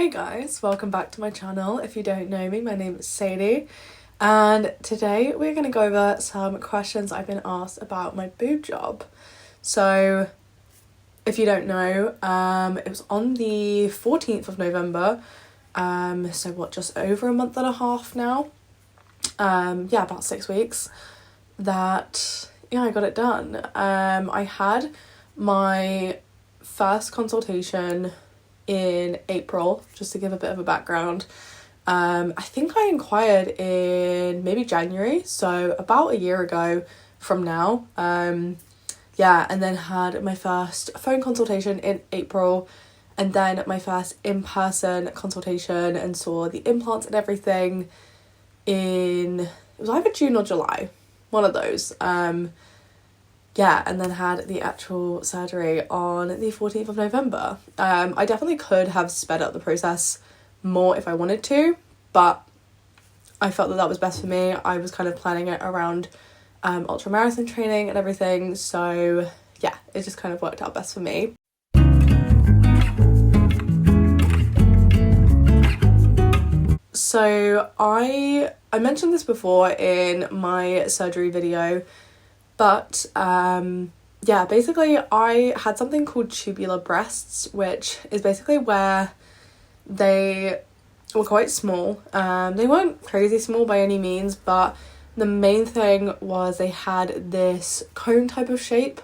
Hey guys, welcome back to my channel. If you don't know me, my name is Sadie, and today we're going to go over some questions I've been asked about my boob job. So if you don't know, it was on the 14th of November, so what, just over a month and a half now, about 6 weeks, that I got it done. I had my first consultation in April, just to give a bit of a background. I think I inquired in maybe January, so about a year ago from now. And then had my first phone consultation in April, and then my first in-person consultation and saw the implants and everything it was either June or July, one of those. And then had the actual surgery on the 14th of November. I definitely could have sped up the process more if I wanted to, but I felt that was best for me. I was kind of planning it around ultramarathon training and everything, so yeah, it just kind of worked out best for me. So I mentioned this before in my surgery video, but basically I had something called tubular breasts, which is basically where they were quite small. They weren't crazy small by any means, but the main thing was they had this cone type of shape,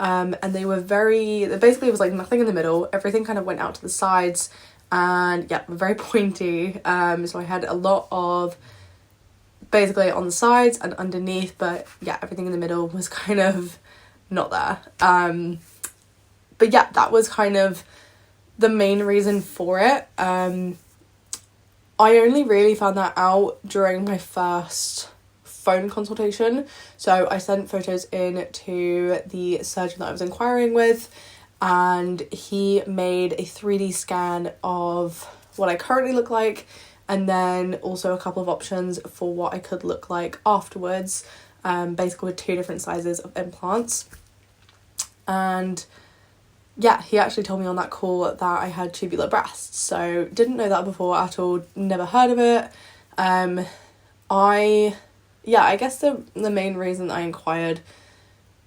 and they were basically it was like nothing in the middle. Everything kind of went out to the sides, and very pointy. So I had a lot of basically on the sides and underneath, but everything in the middle was kind of not there. That was kind of the main reason for it. I only really found that out during my first phone consultation. So I sent photos in to the surgeon that I was inquiring with, and he made a 3D scan of what I currently look like, and then also a couple of options for what I could look like afterwards, basically with 2 different sizes of implants. And he actually told me on that call that I had tubular breasts, so didn't know that before at all, never heard of it. I guess the main reason I inquired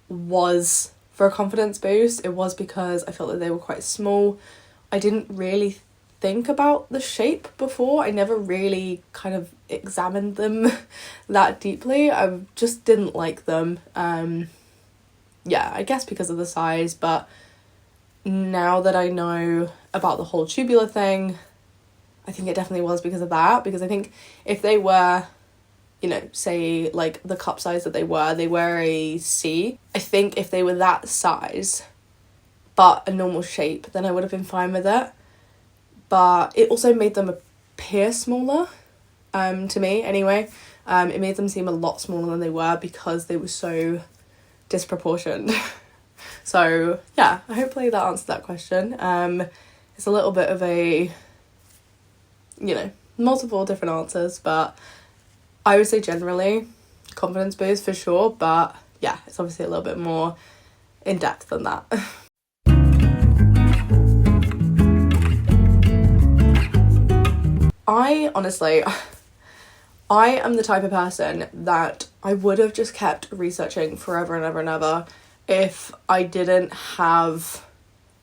was for a confidence boost. It was because I felt that they were quite small. I didn't really think about the shape before. I never really kind of examined them that deeply. I just didn't like them. I guess because of the size, but now that I know about the whole tubular thing, I think it definitely was because of that. Because I think if they were, say like the cup size that they were a C, I think if they were that size but a normal shape, then I would have been fine with it. But it also made them appear smaller, to me anyway. It made them seem a lot smaller than they were because they were so disproportioned. So hopefully that answered that question. It's a little bit of a, multiple different answers, but I would say generally confidence boost for sure, but it's obviously a little bit more in depth than that. I am the type of person that I would have just kept researching forever and ever and ever if I didn't have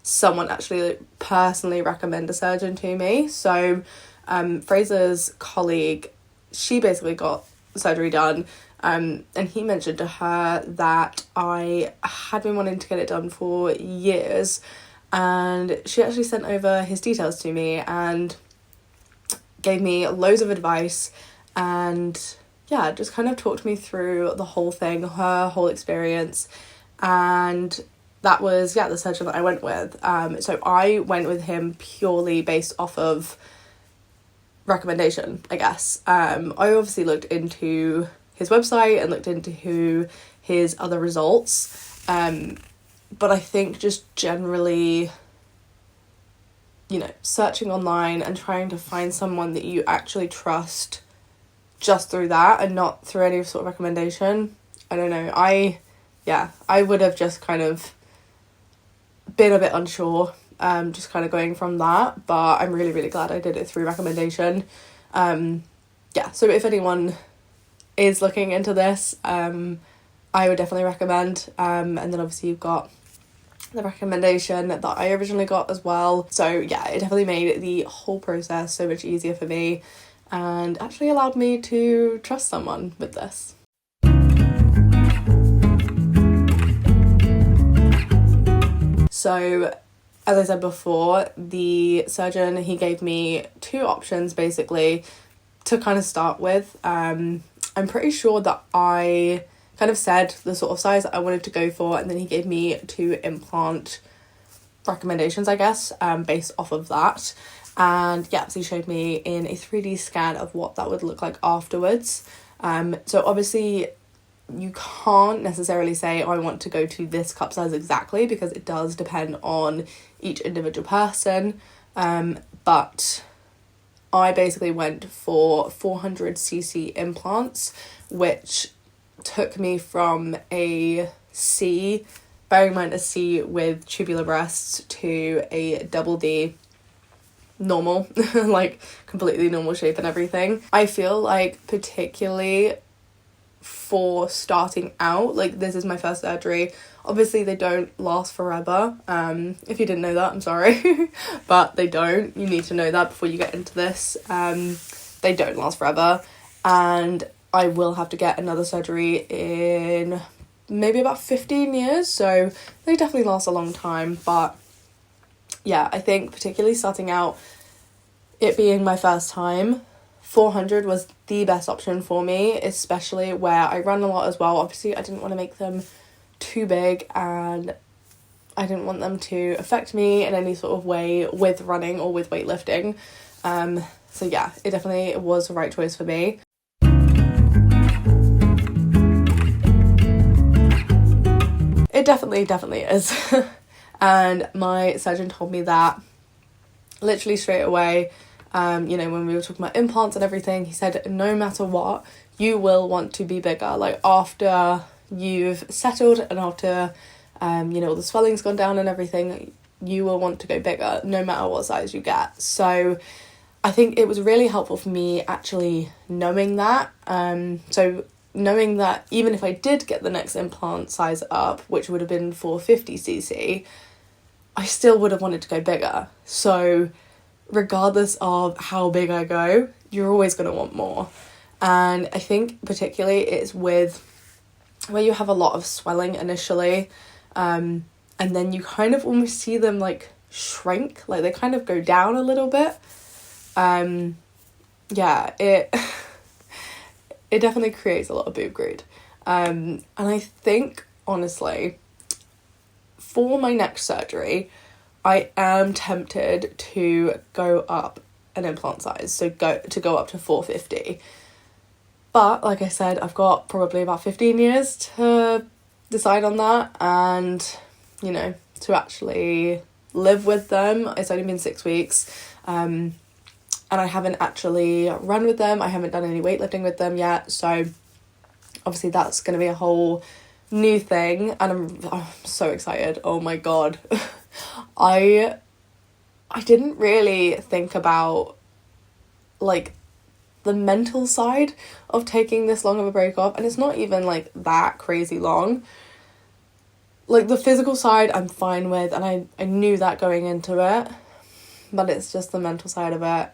someone actually personally recommend a surgeon to me. So Fraser's colleague, she basically got surgery done, and he mentioned to her that I had been wanting to get it done for years, and she actually sent over his details to me and gave me loads of advice, and just kind of talked me through the whole thing, her whole experience. And that was the surgeon that I went with. So I went with him purely based off of recommendation, I guess. I obviously looked into his website and looked into his other results, but I think just generally, searching online and trying to find someone that you actually trust just through that and not through any sort of recommendation, I don't know, I would have just kind of been a bit unsure just kind of going from that, but I'm really, really glad I did it through recommendation. Yeah, so if anyone is looking into this, I would definitely recommend, and then obviously you've got the recommendation that I originally got as well. So yeah, it definitely made the whole process so much easier for me and actually allowed me to trust someone with this. So as I said before, the surgeon, he gave me two options basically to kind of start with. I'm pretty sure that I kind of said the sort of size that I wanted to go for, and then he gave me two implant recommendations, I guess, based off of that. And yeah, so he showed me in a 3D scan of what that would look like afterwards. So obviously you can't necessarily say, oh, I want to go to this cup size exactly, because it does depend on each individual person. But I basically went for 400cc implants, which took me from a C, bearing in mind a C with tubular breasts, to a double D normal, like completely normal shape and everything. I feel like particularly for starting out, like this is my first surgery, obviously they don't last forever. If you didn't know that, I'm sorry, but they don't. You need to know that before you get into this. They don't last forever, and I will have to get another surgery in maybe about 15 years, so they definitely last a long time. But yeah, I think particularly starting out, it being my first time, 400 was the best option for me, especially where I run a lot as well. Obviously I didn't want to make them too big, and I didn't want them to affect me in any sort of way with running or with weightlifting. So yeah, it definitely was the right choice for me. It definitely is. And my surgeon told me that literally straight away. When we were talking about implants and everything, he said no matter what, you will want to be bigger. Like after you've settled and after all the swelling's gone down and everything, you will want to go bigger no matter what size you get. So I think it was really helpful for me actually knowing that. So knowing that even if I did get the next implant size up, which would have been 450cc, I still would have wanted to go bigger. So regardless of how big I go, you're always going to want more. And I think particularly it's with where you have a lot of swelling initially, and then you kind of almost see them like shrink, like they kind of go down a little bit. It definitely creates a lot of boob greed. And I think, honestly, for my next surgery, I am tempted to go up an implant size, so go up to 450. But like I said, I've got probably about 15 years to decide on that, and to actually live with them. It's only been 6 weeks, and I haven't actually run with them. I haven't done any weightlifting with them yet, so obviously that's going to be a whole new thing, and I'm so excited. Oh my god. I didn't really think about like the mental side of taking this long of a break off, and it's not even like that crazy long. Like the physical side I'm fine with, and I knew that going into it, but it's just the mental side of it.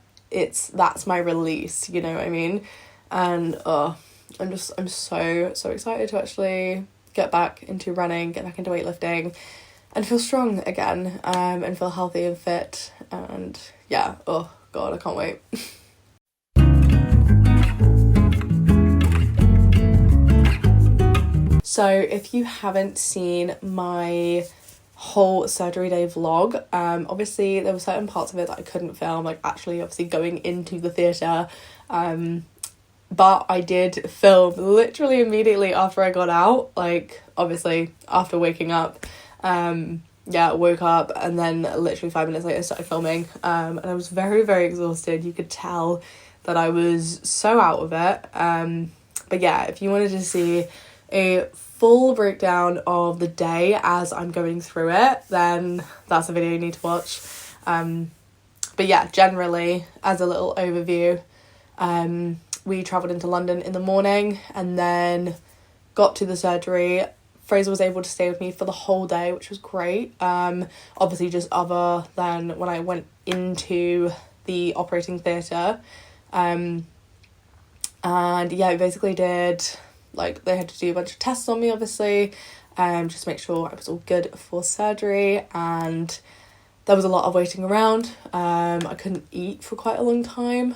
That's my release, you know what I mean? And I'm so excited to actually get back into running, get back into weightlifting, and feel strong again, and feel healthy and fit. And yeah, oh god, I can't wait. So if you haven't seen my whole surgery day vlog, obviously there were certain parts of it that I couldn't film, like actually obviously going into the theatre, but I did film literally immediately after I got out, like obviously after waking up. Woke up and then literally 5 minutes later started filming, and I was very, very exhausted. You could tell that I was so out of it. But yeah, if you wanted to see a full breakdown of the day as I'm going through it, then that's a video you need to watch. But yeah, generally, as a little overview, we travelled into London in the morning and then got to the surgery. Fraser was able to stay with me for the whole day, which was great. Obviously just other than when I went into the operating theatre. And yeah, we basically did, like, they had to do a bunch of tests on me, obviously, just to make sure I was all good for surgery, and there was a lot of waiting around. I couldn't eat for quite a long time,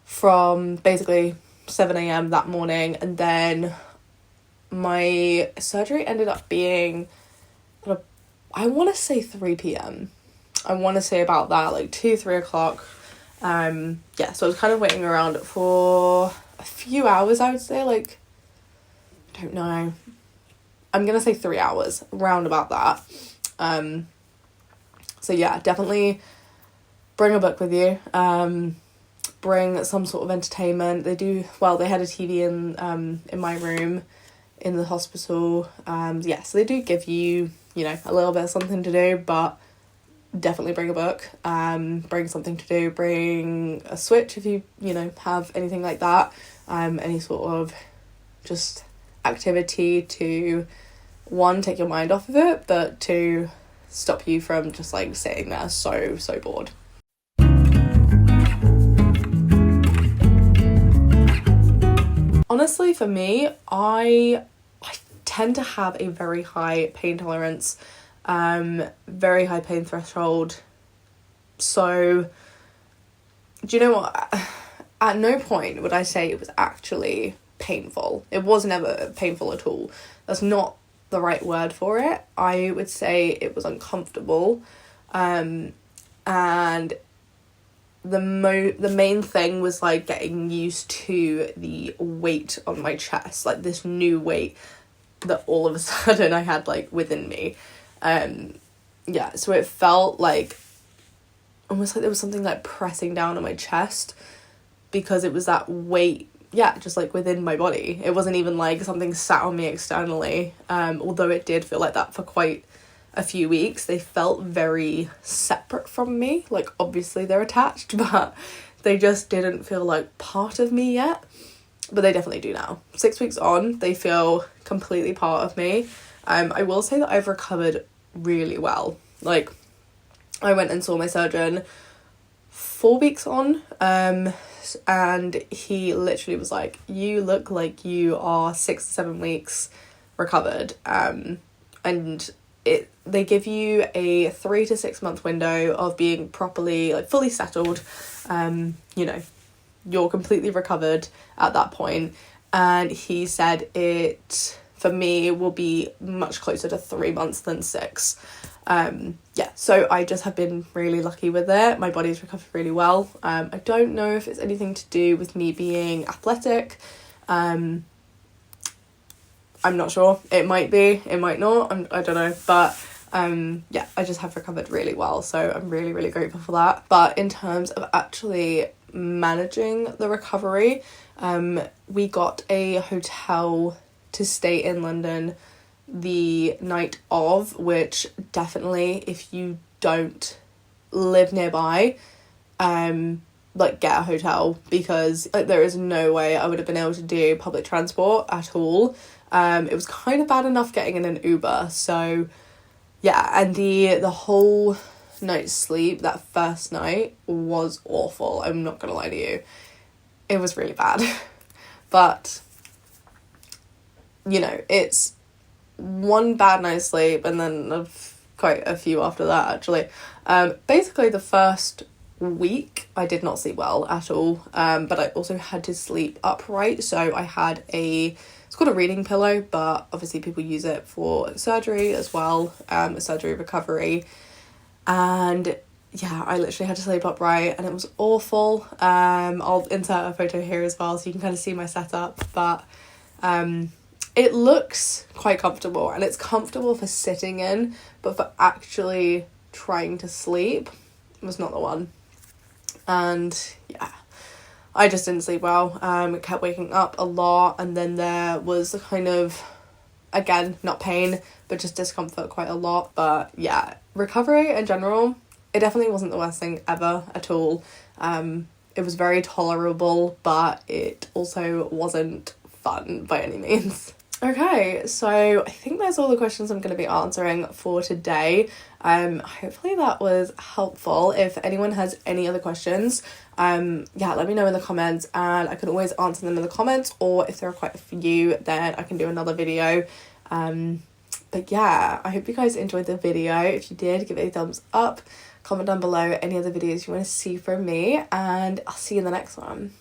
from basically 7 a.m. that morning, and then my surgery ended up being, I want to say 3 p.m. I want to say about that, like 2-3 o'clock. Yeah, so I was kind of waiting around for a few hours, I would say, like, I don't know, I'm gonna say 3 hours, around about that. So yeah, definitely bring a book with you, bring some sort of entertainment. They had a TV in my room in the hospital. Yeah, so they do give you, you know, a little bit of something to do, but definitely bring a book, bring something to do, bring a Switch if you know, have anything like that, any sort of just activity to, one, take your mind off of it, but two, stop you from just like sitting there so bored. Honestly, for me, I tend to have a very high pain tolerance, very high pain threshold. So, do you know what? At no point would I say it was actually painful. It was never painful at all. That's not the right word for it. I would say it was uncomfortable, and the main thing was like getting used to the weight on my chest, like this new weight that all of a sudden I had like within me. Yeah, so it felt like almost like there was something like pressing down on my chest, because it was that weight, yeah, just like within my body. It wasn't even like something sat on me externally, although it did feel like that for quite a few weeks. They felt very separate from me, like obviously they're attached, but they just didn't feel like part of me yet, but they definitely do now. 6 weeks on, they feel completely part of me. I will say that I've recovered really well. Like, I went and saw my surgeon 4 weeks on, and he literally was like, you look like you are 6 to 7 weeks recovered. And they give you a 3 to 6 month window of being properly, like, fully settled. You know, you're completely recovered at that point. And he said it, for me, will be much closer to 3 months than 6. Yeah, so I just have been really lucky with it. My body's recovered really well. I don't know if it's anything to do with me being athletic. I'm not sure. It might be, it might not. I don't know. But yeah, I just have recovered really well. So I'm really, really grateful for that. But in terms of actually managing the recovery, we got a hotel to stay in London the night of, which definitely, if you don't live nearby, like, get a hotel, because like there is no way I would have been able to do public transport at all. It was kind of bad enough getting in an Uber. So yeah, and the whole night's sleep that first night was awful. I'm not gonna lie to you, it was really bad. But you know, it's one bad night's sleep and then quite a few after that, actually. Basically the first week I did not sleep well at all, but I also had to sleep upright. So I had it's called a reading pillow, but obviously people use it for surgery as well, surgery recovery. And yeah, I literally had to sleep upright and it was awful. I'll insert a photo here as well so you can kind of see my setup, but it looks quite comfortable, and it's comfortable for sitting in, but for actually trying to sleep was not the one. And yeah, I just didn't sleep well. I kept waking up a lot, and then there was the kind of Again, not pain, but just discomfort quite a lot. But yeah, recovery in general, it definitely wasn't the worst thing ever at all. It was very tolerable, but it also wasn't fun by any means. Okay, so I think that's all the questions I'm going to be answering for today. Hopefully that was helpful. If anyone has any other questions, yeah, let me know in the comments, and I can always answer them in the comments, or if there are quite a few, then I can do another video. But yeah, I hope you guys enjoyed the video. If you did, give it a thumbs up, comment down below any other videos you want to see from me, and I'll see you in the next one.